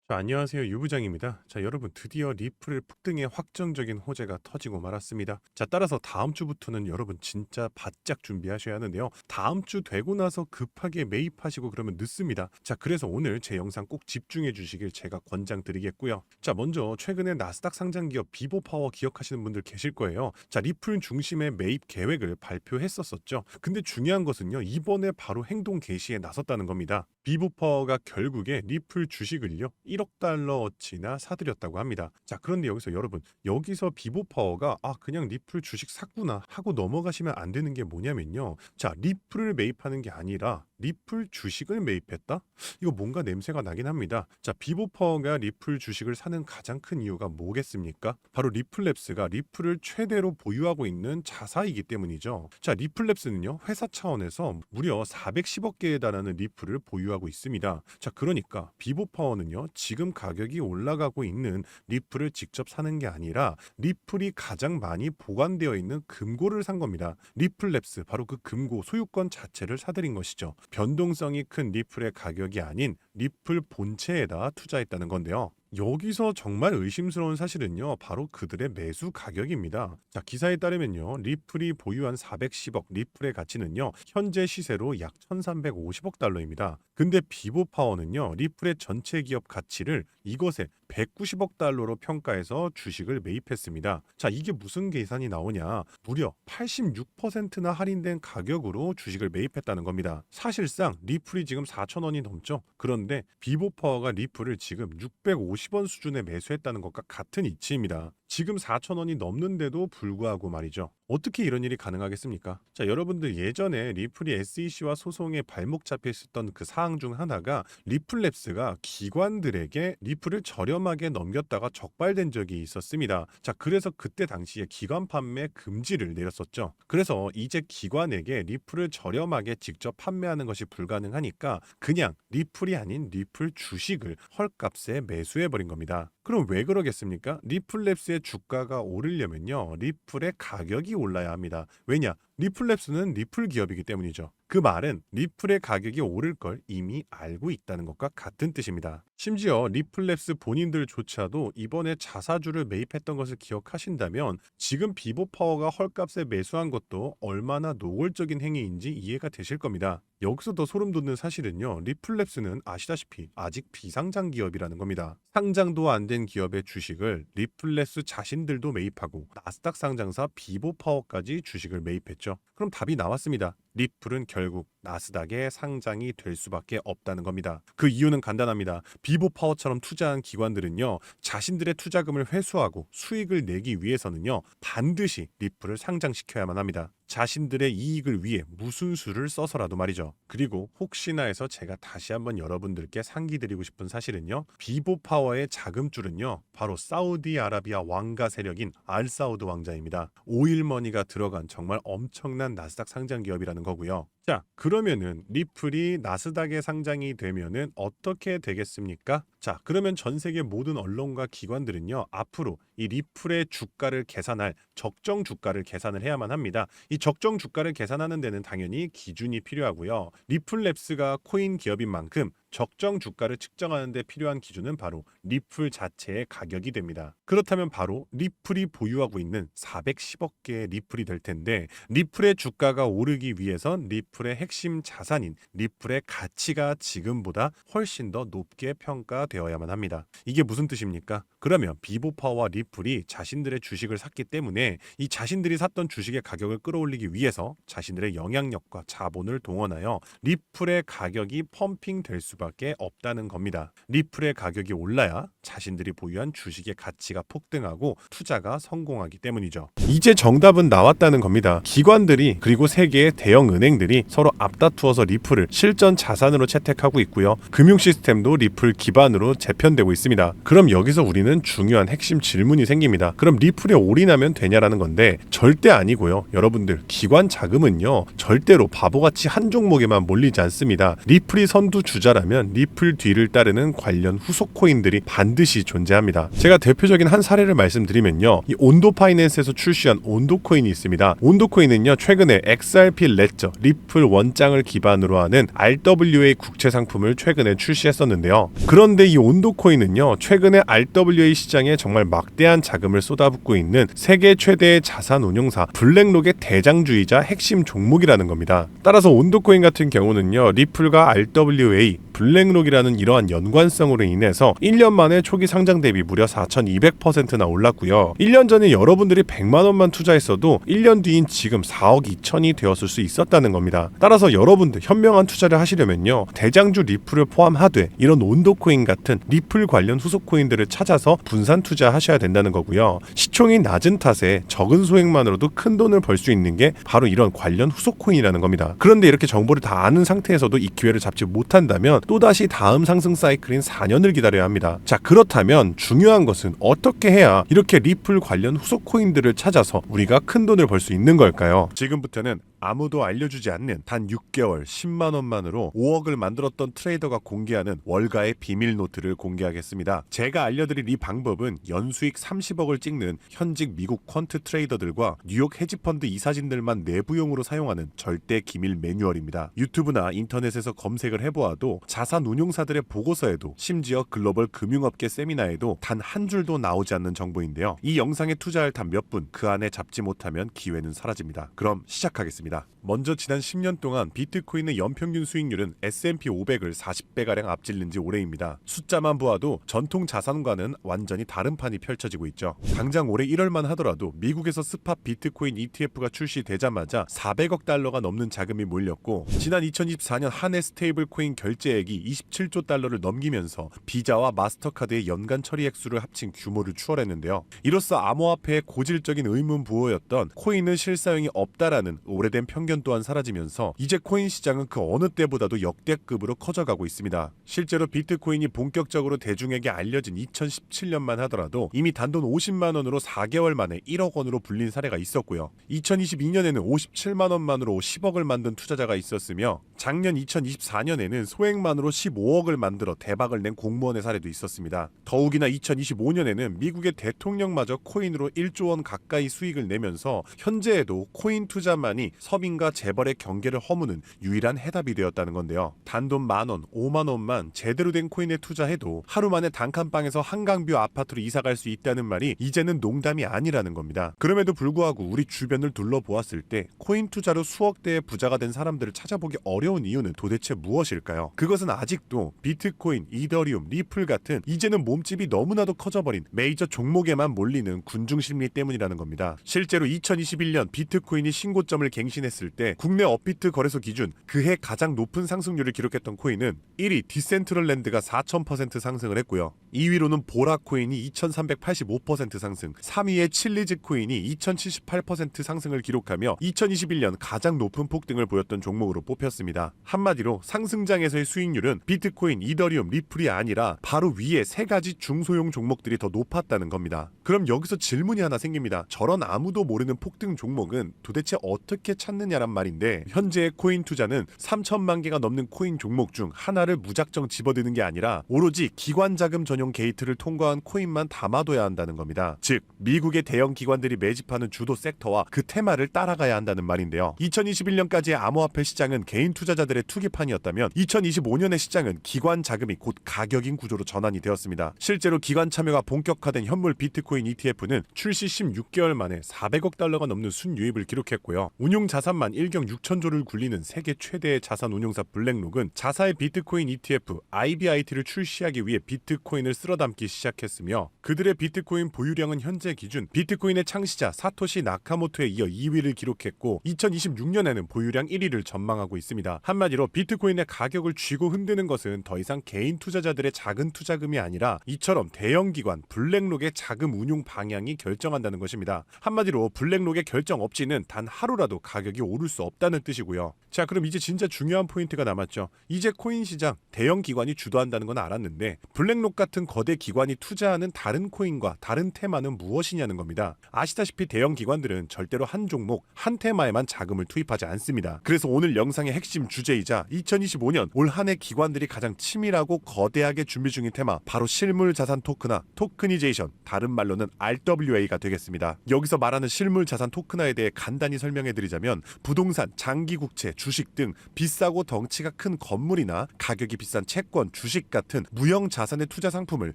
안녕하세요. 유부장입니다. 여러분 드디어 리플 폭등의 확정적인 호재가 터지고 말았습니다. 따라서 다음 주부터는 여러분 진짜 바짝 준비하셔야 하는데요. 다음 주 되고 나서 급하게 매입하시고 그러면 늦습니다. 그래서 오늘 제 영상 꼭 집중해 주시길 제가 권장드리겠고요. 먼저 최근에 나스닥 상장 기업 비보파워 기억하시는 분들 계실 거예요. 리플 중심의 매입 계획을 발표했었죠. 근데 중요한 것은요. 이번에 바로 행동 개시에 나섰다는 겁니다. 비보파워가 결국에 리플 주식을요 1억 달러어치나 사들였다고 합니다. 그런데 여기서 여러분 여기서 비보파워가 그냥 리플 주식 샀구나 하고 넘어가시면 안 되는 게 뭐냐면요. 리플을 매입하는 게 아니라 리플 주식을 매입했다? 이거 뭔가 냄새가 나긴 합니다. 비보파워가 리플 주식을 사는 가장 큰 이유가 뭐겠습니까? 바로 리플랩스가 리플을 최대로 보유하고 있는 자사이기 때문이죠. 리플랩스는요 회사 차원에서 무려 410억 개에 달하는 리플을 보유하고 있습니다. 그러니까 비보파워는요 지금 가격이 올라가고 있는 리플을 직접 사는 게 아니라 리플이 가장 많이 보관되어 있는 금고를 산 겁니다. 리플랩스 바로 그 금고 소유권 자체를 사들인 것이죠. 변동성이 큰 리플의 가격이 아닌 리플 본체에다 투자했다는 건데요. 여기서 정말 의심스러운 사실은요 바로 그들의 매수 가격입니다. 기사에 따르면요 리플이 보유한 410억 리플의 가치는요 현재 시세로 약 1350억 달러입니다. 근데 비보파워는요 리플의 전체 기업 가치를 이것에 190억 달러로 평가해서 주식을 매입했습니다. 이게 무슨 계산이 나오냐, 무려 86%나 할인된 가격으로 주식을 매입했다는 겁니다. 사실상 리플이 지금 4,000원이 넘죠. 그런데 비보파워가 리플을 지금 650원 수준에 매수했다는 것과 같은 이치입니다. 지금 4,000원이 넘는데도 불구하고 말이죠. 어떻게 이런 일이 가능하겠습니까? 여러분들 예전에 리플이 SEC와 소송에 발목 잡혀 있었던 그 사항 중 하나가 리플랩스가 기관들에게 리플을 저렴하게 넘겼다가 적발된 적이 있었습니다. 그래서 그때 당시에 기관 판매 금지를 내렸었죠. 그래서 이제 기관에게 리플을 저렴하게 직접 판매하는 것이 불가능하니까 그냥 리플이 아닌 리플 주식을 헐값에 매수해버린 겁니다. 그럼 왜 그러겠습니까? 리플랩스의 주가가 오르려면요 리플의 가격이 올라야 합니다. 왜냐? 리플랩스는 리플 기업이기 때문이죠. 그 말은 리플의 가격이 오를 걸 이미 알고 있다는 것과 같은 뜻입니다. 심지어 리플랩스 본인들조차도 이번에 자사주를 매입했던 것을 기억하신다면 지금 비보파워가 헐값에 매수한 것도 얼마나 노골적인 행위인지 이해가 되실 겁니다. 여기서 더 소름 돋는 사실은요 리플랩스는 아시다시피 아직 비상장 기업이라는 겁니다. 상장도 안 된 기업의 주식을 리플랩스 자신들도 매입하고 나스닥 상장사 비보파워까지 주식을 매입했죠. 그럼 답이 나왔습니다. 리플은 결국 나스닥에 상장이 될 수밖에 없다는 겁니다. 그 이유는 간단합니다. 비보파워처럼 투자한 기관들은요 자신들의 투자금을 회수하고 수익을 내기 위해서는요 반드시 리플을 상장시켜야만 합니다. 자신들의 이익을 위해 무슨 수를 써서라도 말이죠. 그리고 혹시나 해서 제가 다시 한번 여러분들께 상기드리고 싶은 사실은요 비보파워의 자금줄은요 바로 사우디아라비아 왕가 세력인 알사우드 왕자입니다. 오일머니가 들어간 정말 엄청난 나스닥 상장 기업이라는 거고요. 그러면은 리플이 나스닥에 상장이 되면은 어떻게 되겠습니까? 그러면 전 세계 모든 언론과 기관들은요 앞으로 이 리플의 주가를 계산할 적정 주가를 계산을 해야만 합니다. 이 적정 주가를 계산하는 데는 당연히 기준이 필요하고요. 리플랩스가 코인 기업인 만큼 적정 주가를 측정하는 데 필요한 기준은 바로 리플 자체의 가격이 됩니다. 그렇다면 바로 리플이 보유하고 있는 410억 개의 리플이 될 텐데 리플의 주가가 오르기 위해선 리플의 핵심 자산인 리플의 가치가 지금보다 훨씬 더 높게 평가되어야만 합니다. 이게 무슨 뜻입니까? 그러면 비보파워와 리플이 자신들의 주식을 샀기 때문에 이 자신들이 샀던 주식의 가격을 끌어올리기 위해서 자신들의 영향력과 자본을 동원하여 리플의 가격이 펌핑될 수밖에 없다는 겁니다. 리플의 가격이 올라야 자신들이 보유한 주식의 가치가 폭등하고 투자가 성공하기 때문이죠. 이제 정답은 나왔다는 겁니다. 기관들이 그리고 세계의 대형 은행들이 서로 앞다투어서 리플을 실전 자산으로 채택하고 있고요. 금융 시스템도 리플 기반으로 재편되고 있습니다. 그럼 여기서 우리는 중요한 핵심 질문이 생깁니다. 그럼 리플에 올인하면 되냐라는 건데 절대 아니고요. 여러분들 기관 자금은요 절대로 바보같이 한 종목에만 몰리지 않습니다. 리플이 선두 주자라면 리플 뒤를 따르는 관련 후속 코인들이 반드시 존재합니다. 제가 대표적인 한 사례를 말씀드리면요. 이 온도 파이낸스에서 출시한 온도 코인이 있습니다. 온도 코인은요 최근에 XRP 레저, 리플 리플 원장을 기반으로 하는 RWA 국채 상품을 최근에 출시했었는데요. 그런데 이 온도코인은요, 최근에 RWA 시장에 정말 막대한 자금을 쏟아붓고 있는 세계 최대의 자산 운용사 블랙록의 대장주이자 핵심 종목이라는 겁니다. 따라서 온도코인 같은 경우는요, 리플과 RWA, 블랙록이라는 이러한 연관성으로 인해서 1년 만에 초기 상장 대비 무려 4200%나 올랐고요. 1년 전에 여러분들이 100만 원만 투자했어도 1년 뒤인 지금 4억 2천이 되었을 수 있었다는 겁니다. 따라서 여러분들 현명한 투자를 하시려면요, 대장주 리플을 포함하되 이런 온도코인 같은 리플 관련 후속 코인들을 찾아서 분산 투자하셔야 된다는 거고요. 시총이 낮은 탓에 적은 소액만으로도 큰 돈을 벌 수 있는 게 바로 이런 관련 후속 코인이라는 겁니다. 그런데 이렇게 정보를 다 아는 상태에서도 이 기회를 잡지 못한다면 또다시 다음 상승 사이클인 4년을 기다려야 합니다. 자, 그렇다면 중요한 것은 어떻게 해야 이렇게 리플 관련 후속 코인들을 찾아서 우리가 큰 돈을 벌 수 있는 걸까요? 지금부터는 아무도 알려주지 않는 단 6개월 10만 원만으로 5억을 만들었던 트레이더가 공개하는 월가의 비밀 노트를 공개하겠습니다. 제가 알려드릴 이 방법은 연수익 30억을 찍는 현직 미국 퀀트 트레이더들과 뉴욕 헤지펀드 이사진들만 내부용으로 사용하는 절대 기밀 매뉴얼입니다. 유튜브나 인터넷에서 검색을 해보아도 자산 운용사들의 보고서에도 심지어 글로벌 금융업계 세미나에도 단 한 줄도 나오지 않는 정보인데요. 이 영상에 투자할 단 몇 분 그 안에 잡지 못하면 기회는 사라집니다. 그럼 시작하겠습니다. 먼저 지난 10년 동안 비트코인의 연평균 수익률은 S&P 500을 40배가량 앞질른 지 오래입니다. 숫자만 보아도 전통 자산과는 완전히 다른 판이 펼쳐지고 있죠. 당장 올해 1월만 하더라도 미국에서 스팟 비트코인 ETF가 출시되자마자 400억 달러가 넘는 자금이 몰렸고, 지난 2024년 한 해 스테이블 코인 결제액이 27조 달러를 넘기면서 비자와 마스터카드의 연간 처리 액수를 합친 규모를 추월했는데요. 이로써 암호화폐의 고질적인 의문 부호였던 코인은 실사용이 없다라는 오래된 편견 또한 사라지면서 이제 코인 시장은 그 어느 때보다도 역대급으로 커져가고 있습니다. 실제로 비트코인이 본격적으로 대중에게 알려진 2017년만 하더라도 이미 단돈 50만 원으로 4개월 만에 1억 원으로 불린 사례가 있었고요. 2022년에는 57만 원만으로 10억을 만든 투자자가 있었으며, 작년 2024년에는 소액만으로 15억을 만들어 대박을 낸 공무원의 사례도 있었습니다. 더욱이나 2025년에는 미국의 대통령마저 코인으로 1조 원 가까이 수익을 내면서 현재에도 코인 투자만이 서민과 재벌의 경계를 허무는 유일한 해답이 되었다는 건데요. 단돈 만원, 5만 원만 제대로 된 코인에 투자해도 하루 만에 단칸방에서 한강뷰 아파트로 이사갈 수 있다는 말이 이제는 농담이 아니라는 겁니다. 그럼에도 불구하고 우리 주변을 둘러보았을 때 코인 투자로 수억대의 부자가 된 사람들을 찾아보기 어려운 이유는 도대체 무엇일까요? 그것은 아직도 비트코인, 이더리움, 리플 같은 이제는 몸집이 너무나도 커져버린 메이저 종목에만 몰리는 군중심리 때문이라는 겁니다. 실제로 2021년 비트코인이 신고점을 갱신했을 때 국내 업비트 거래소 기준 그해 가장 높은 상승률을 기록했던 코인은 1위 디센트럴랜드가 4000% 상승을 했고요. 2위로는 보라코인이 2385% 상승, 3위의 칠리즈 코인이 2078% 상승을 기록하며 2021년 가장 높은 폭등을 보였던 종목으로 뽑혔습니다. 한마디로 상승장에서의 수익률은 비트코인, 이더리움, 리플이 아니라 바로 위에 세 가지 중소형 종목들이 더 높았다는 겁니다. 그럼 여기서 질문이 하나 생깁니다. 저런 아무도 모르는 폭등 종목은 도대체 어떻게 찾느냐란 말인데, 현재의 코인 투자는 3천만 개가 넘는 코인 종목 중 하나를 무작정 집어드는 게 아니라 오로지 기관 자금 전용 게이트를 통과한 코인만 담아둬야 한다는 겁니다. 즉 미국의 대형 기관들이 매집하는 주도 섹터와 그 테마를 따라가야 한다는 말인데요. 2021년까지의 암호화폐 시장은 개인 투자자들의 투기판이었다면 2025년의 시장은 기관 자금이 곧 가격인 구조로 전환이 되었습니다. 실제로 기관 참여가 본격화된 현물 비트코인 ETF는 출시 16개월 만에 400억 달러가 넘는 순유입을 기록했고요. 운용 자산만 1경 6천조를 굴리는 세계 최대의 자산 운용사 블랙록은 자사의 비트코인 ETF IBIT를 출시하기 위해 비트코인을 쓸어담기 시작했으며, 그들의 비트코인 보유량은 현재 기준 비트코인의 창시자 사토시 나카모토에 이어 2위를 기록했고 2026년에는 보유량 1위를 전망하고 있습니다. 한마디로 비트코인의 가격을 쥐고 흔드는 것은 더 이상 개인 투자자들의 작은 투자금이 아니라 이처럼 대형 기관 블랙록의 자금 운용 방향이 결정한다는 것입니다. 한마디로 블랙록의 결정 없이는 단 하루라도 가격이 오를 수 없다는 뜻이고요. 자, 그럼 이제 진짜 중요한 포인트가 남았죠. 이제 코인 시장 대형 기관이 주도한다는 건 알았는데 블랙록 같은 같은 거대 기관이 투자하는 다른 코인과 다른 테마는 무엇이냐는 겁니다. 아시다시피 대형 기관들은 절대로 한 종목, 한 테마에만 자금을 투입하지 않습니다. 그래서 오늘 영상의 핵심 주제이자 2025년 올 한 해 기관들이 가장 치밀하고 거대하게 준비 중인 테마, 바로 실물 자산 토큰화, 토크니제이션, 다른 말로는 RWA가 되겠습니다. 여기서 말하는 실물 자산 토큰화에 대해 간단히 설명해 드리자면, 부동산, 장기 국채, 주식 등 비싸고 덩치가 큰 건물이나 가격이 비싼 채권, 주식 같은 무형 자산의 투자 상품을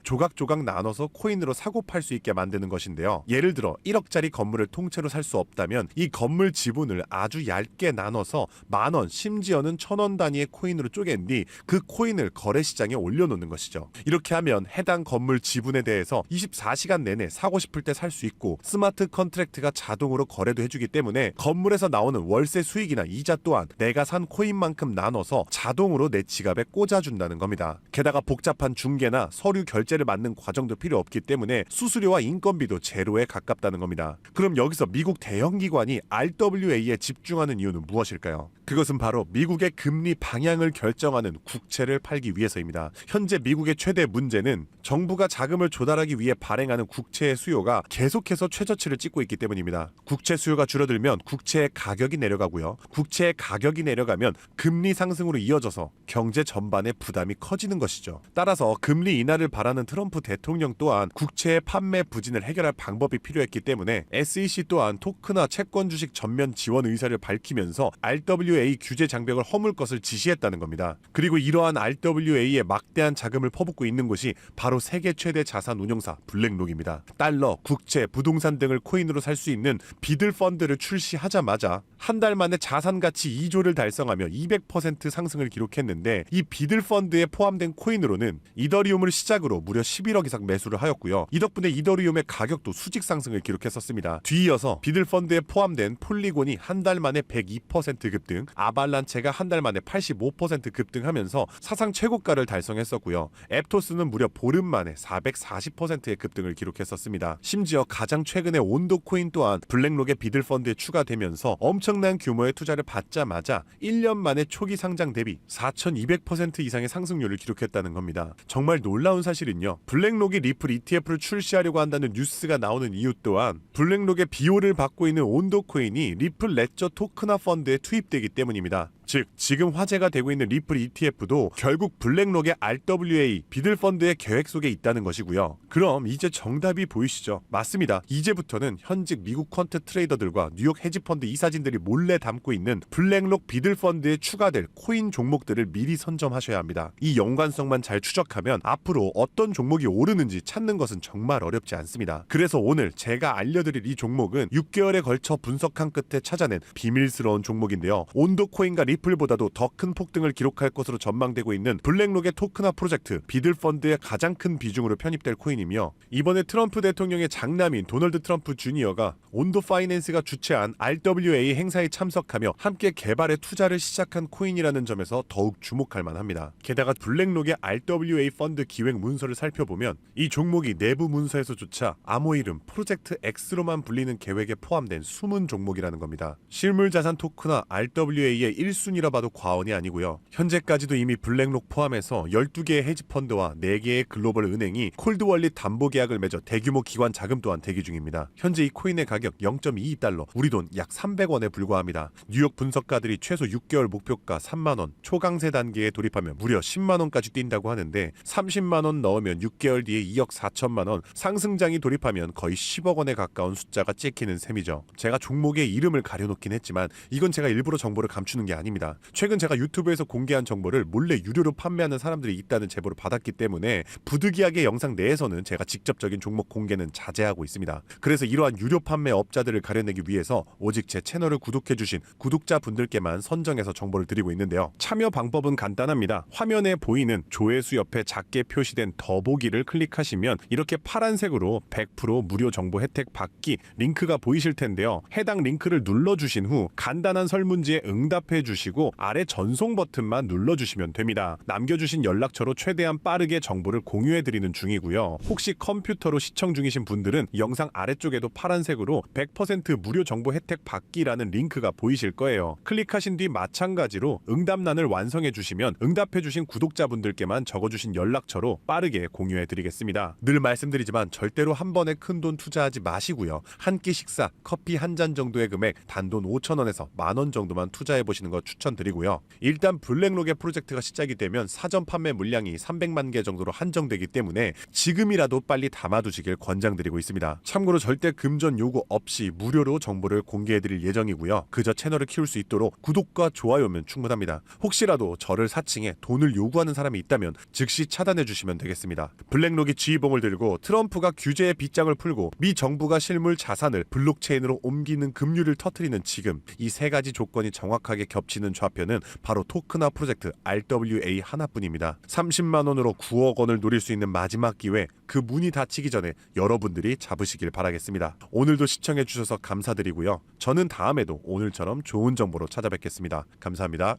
조각조각 나눠서 코인으로 사고 팔 수 있게 만드는 것인데요. 예를 들어 1억짜리 건물을 통째로 살 수 없다면 이 건물 지분을 아주 얇게 나눠서 10,000원, 심지어는 1,000원 단위의 코인으로 쪼갠 뒤 그 코인을 거래시장에 올려놓는 것이죠. 이렇게 하면 해당 건물 지분에 대해서 24시간 내내 사고 싶을 때 살 수 있고, 스마트 컨트랙트가 자동으로 거래도 해주기 때문에 건물에서 나오는 월세 수익이나 이자 또한 내가 산 코인만큼 나눠서 자동으로 내 지갑에 꽂아준다는 겁니다. 게다가 복잡한 중개나 서류 결제를 맡는 과정도 필요 없기 때문에 수수료와 인건비도 제로에 가깝다는 겁니다. 그럼 여기서 미국 대형 기관이 RWA에 집중하는 이유는 무엇일까요? 그것은 바로 미국의 금리 방향을 결정하는 국채를 팔기 위해서입니다. 현재 미국의 최대 문제는 정부가 자금을 조달하기 위해 발행하는 국채의 수요가 계속해서 최저치를 찍고 있기 때문입니다. 국채 수요가 줄어들면 국채의 가격이 내려가고요. 국채의 가격이 내려가면 금리 상승으로 이어져서 경제 전반의 부담이 커지는 것이죠. 따라서 금리 인하를 바라는 트럼프 대통령 또한 국채의 판매 부진을 해결할 방법이 필요했기 때문에 SEC 또한 토크나 채권 주식 전면 지원 의사를 밝히면서 RWA 규제 장벽을 허물 것을 지시했다는 겁니다. 그리고 이러한 RWA에 막대한 자금을 퍼붓고 있는 곳이 바로 세계 최대 자산 운용사 블랙록입니다. 달러, 국채, 부동산 등을 코인으로 살 수 있는 비들 펀드를 출시하자마자 한 달 만에 자산 가치 2조를 달성하며 200% 상승을 기록했는데, 이 비들 펀드에 포함된 코인으로는 이더리움을 시작으로 무려 11억 이상 매수를 하였고요. 이 덕분에 이더리움의 가격도 수직 상승을 기록했었습니다. 뒤이어서 비들 펀드에 포함된 폴리곤이 한 달 만에 102% 급등, 아발란체가 한 달 만에 85% 급등하면서 사상 최고가를 달성했었고요. 앱토스는 무려 보름 만에 440%의 급등을 기록했었습니다. 심지어 가장 최근에 온도 코인 또한 블랙록의 비들 펀드에 추가되면서 엄청난 규모의 투자를 받자마자 1년 만에 초기 상장 대비 4200% 이상의 상승률을 기록했다는 겁니다. 정말 놀라운 사실은요, 블랙록이 리플 ETF를 출시하려고 한다는 뉴스가 나오는 이유 또한 블랙록의 비호를 받고 있는 온도 코인이 리플 레저 토크나 펀드에 투입되기 때문입니다. 즉, 지금 화제가 되고 있는 리플 ETF도 결국 블랙록의 RWA 비들 펀드의 계획 속에 있다는 것이고요. 그럼 이제 정답이 보이시죠? 맞습니다. 이제부터는 현직 미국 퀀트 트레이더들과 뉴욕 헤지펀드 이사진들이 몰래 담고 있는 블랙록 비들 펀드에 추가될 코인 종목들을 미리 선점하셔야 합니다. 이 연관성만 잘 추적하면 앞으로 어떤 종목이 오르는지 찾는 것은 정말 어렵지 않습니다. 그래서 오늘 제가 알려드릴 이 종목은 6개월에 걸쳐 분석한 끝에 찾아낸 비밀스러운 종목인데요. 온도 코인과 리플보다도 더 큰 폭등을 기록할 것으로 전망되고 있는 블랙록의 토크나 프로젝트 비들 펀드의 가장 큰 비중으로 편입될 코인이며, 이번에 트럼프 대통령의 장남인 도널드 트럼프 주니어가 온도 파이낸스가 주최한 RWA 행사에 참석하며 함께 개발에 투자를 시작한 코인이라는 점에서 더욱 주목할 만합니다. 게다가 블랙록의 RWA 펀드 기획 문서를 살펴보면 이 종목이 내부 문서에서조차 암호 이름 프로젝트 X로만 불리는 계획에 포함된 숨은 종목이라는 겁니다. 실물 자산 토크나 RWA의 1순위라 봐도 과언이 아니고요. 현재까지도 이미 블랙록 포함해서 12개의 헤지펀드와 4개의 글로벌 은행이 콜드월릿 담보 계약을 맺어 대규모 기관 자금 또한 대기 중입니다. 현재 이 코인의 가격 0.22달러, 우리 돈 약 300원에 불과합니다. 뉴욕 분석가들이 최소 6개월 목표가 3만원, 초강세 단계에 돌입하면 무려 10만원까지 뛴다고 하는데, 30만원 넣으면 6개월 뒤에 2억 4천만원, 상승장이 돌입하면 거의 10억 원에 가까운 숫자가 찍히는 셈이죠. 제가 종목의 이름을 가려놓긴 했지만 이건 제가 일부러 정보를 감추는 게 아닙니다. 최근 제가 유튜브에서 공개한 정보를 몰래 유료로 판매하는 사람들이 있다는 제보를 받았기 때문에 부득이하게 영상 내에서는 제가 직접적인 종목 공개는 자제하고 있습니다. 그래서 이러한 유료 판매 업자들을 가려내기 위해서 오직 제 채널을 구독해주신 구독자분들께만 선정해서 정보를 드리고 있는데요. 참여 방법은 간단합니다. 화면에 보이는 조회수 옆에 작게 표시된 더보기를 클릭하시면 이렇게 파란색으로 100% 무료 정보 혜택 받기 링크가 보이실 텐데요. 해당 링크를 눌러주신 후 간단한 설문지에 응답해 주시면 주시고 아래 전송 버튼만 눌러주시면 됩니다. 남겨주신 연락처로 최대한 빠르게 정보를 공유해드리는 중이고요. 혹시 컴퓨터로 시청 중이신 분들은 영상 아래쪽에도 파란색으로 100% 무료 정보 혜택 받기라는 링크가 보이실 거예요. 클릭하신 뒤 마찬가지로 응답란을 완성해 주시면 응답해 주신 구독자분들께만 적어주신 연락처로 빠르게 공유해 드리겠습니다. 늘 말씀드리지만 절대로 한 번에 큰돈 투자하지 마시고요. 한 끼 식사, 커피 한 잔 정도의 금액 단돈 5,000원에서 10,000원 정도만 투자해 보시는 거 추천드리고요. 일단 블랙록의 프로젝트가 시작이 되면 사전 판매 물량이 300만 개 정도로 한정되기 때문에 지금이라도 빨리 담아두시길 권장드리고 있습니다. 참고로 절대 금전 요구 없이 무료로 정보를 공개해드릴 예정이고요. 그저 채널을 키울 수 있도록 구독과 좋아요면 충분합니다. 혹시라도 저를 사칭해 돈을 요구하는 사람이 있다면 즉시 차단해 주시면 되겠습니다. 블랙록이 지휘봉을 들고 트럼프가 규제의 빗장을 풀고 미 정부가 실물 자산을 블록체인으로 옮기는 급류를 터뜨리는 지금 이 세 가지 조건이 정확하게 겹치는 좌표는 바로 토크나 프로젝트 RWA 하나뿐입니다. 30만 원으로 9억 원을 노릴 수 있는 마지막 기회, 그 문이 닫히기 전에 여러분들이 잡으시길 바라겠습니다. 오늘도 시청해 주셔서 감사드리고요. 저는 다음에도 오늘처럼 좋은 정보로 찾아뵙겠습니다. 감사합니다.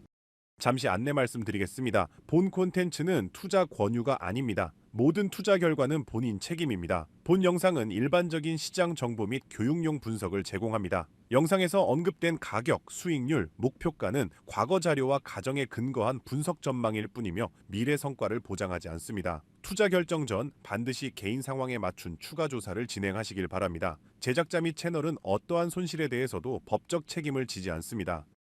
잠시 안내 말씀드리겠습니다. 본 콘텐츠는 투자 권유가 아닙니다. 모든 투자 결과는 본인 책임입니다. 본 영상은 일반적인 시장 정보 및 교육용 분석을 제공합니다. 영상에서 언급된 가격, 수익률, 목표가는 과거 자료와 가정에 근거한 분석 전망일 뿐이며 미래 성과를 보장하지 않습니다. 투자 결정 전 반드시 개인 상황에 맞춘 추가 조사를 진행하시길 바랍니다. 제작자 및 채널은 어떠한 손실에 대해서도 법적 책임을 지지 않습니다.